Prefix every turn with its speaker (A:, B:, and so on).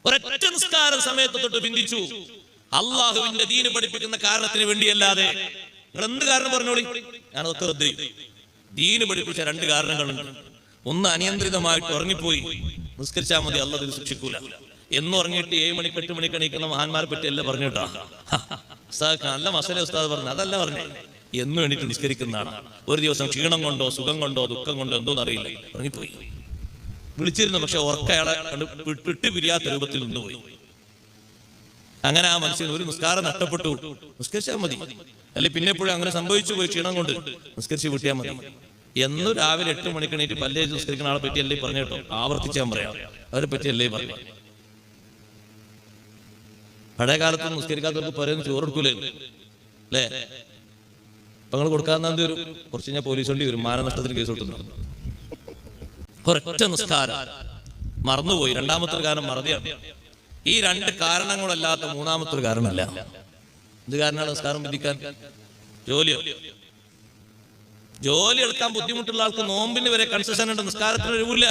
A: ഒരൊറ്റ നിസ്കാരം സമയത്ത് തൊട്ട് പിന്തിച്ചു. അള്ളാഹുവിന്റെ ദീന് പഠിപ്പിക്കുന്ന കാരണത്തിന് വേണ്ടിയല്ലാതെ. നിങ്ങൾ എന്ത് കാരണം പറഞ്ഞോളി, ഞാനതൊക്കെ റദ്ദ് ചെയ്യും. ദീന് പഠിപ്പിച്ച രണ്ട് കാരണങ്ങളുണ്ട്. ഒന്ന്, അനിയന്ത്രിതമായിട്ട് ഉറങ്ങിപ്പോയി, നിസ്കരിച്ചാൽ മതി, അള്ളാഹ് ഇത് ശിക്ഷിക്കൂല എന്ന് ഉറങ്ങിയിട്ട് 7 മണിക്ക് 8 മണിക്ക് എണീക്കുന്ന മഹാന്മാരെ പറ്റി അല്ല പറഞ്ഞിട്ടാ. ഉസ്താദ് നല്ല മസല ഉസ്താദ് പറഞ്ഞു, അതല്ല പറഞ്ഞേ. എന്നും എണീറ്റ് നിസ്കരിക്കുന്നതാണ്. ഒരു ദിവസം ക്ഷീണം കൊണ്ടോ സുഖം കൊണ്ടോ ദുഃഖം കൊണ്ടോ എന്തോന്ന് അറിയില്ല, ഉറങ്ങിപ്പോയി. വിളിച്ചിരുന്നു, പക്ഷെ ഉറക്കയാളെ വിട്ട് പിരിയാത്ത രൂപത്തിൽ നിന്നുപോയി. അങ്ങനെ ആ മനുഷ്യൻ ഒരു നിസ്കാരം നഷ്ടപ്പെട്ടു. നിസ്കരിച്ചാൽ മതി, അല്ലെ പിന്നെ എപ്പോഴും അങ്ങനെ സംഭവിച്ചു പോയി ക്ഷീണം കൊണ്ട്, നിസ്കരിച്ച് വിട്ടിയാൽ മതി എന്ന് രാവിലെ 8 മണിക്ക് എണീറ്റ് പല്ലേജ് നിസ്കരിക്കുന്ന ആളെ പറ്റിയല്ലേ പറഞ്ഞു കേട്ടോ. ആവർത്തിച്ചാൻ പറയാം, അവരെ പറ്റിയല്ലേ പറഞ്ഞു. പഴയ കാലത്ത് നിസ്കരിക്കാത്തവർക്ക് പറയുന്ന ചോറ് കൊടുക്കൂലേ അല്ലേ? അപ്പൊ നിങ്ങൾ കൊടുക്കാതെ വരും, കുറച്ച് കഴിഞ്ഞാൽ പോലീസ് വണ്ടി വരും, മാനനഷ്ടത്തിന് കേസ് കൊടുക്കുന്നു. ഒരൊറ്റ നിസ്കാരം മറന്നുപോയി. രണ്ടാമത്തെ ഒരു കാരണം മറതിയാണ്. ഈ രണ്ട് കാരണങ്ങളല്ലാത്ത മൂന്നാമത്തെ ഒരു കാരണമല്ല. എന്ത് കാരണമാണ് നിസ്കാരം ബന്ധിക്കാൻ? ജോലി എടുക്കാൻ ബുദ്ധിമുട്ടുള്ള ആൾക്ക് നോമ്പിന് വരെ കൺസെഷൻ ഉണ്ട്, നിസ്കാരത്തിന് ഒഴിവില്ല.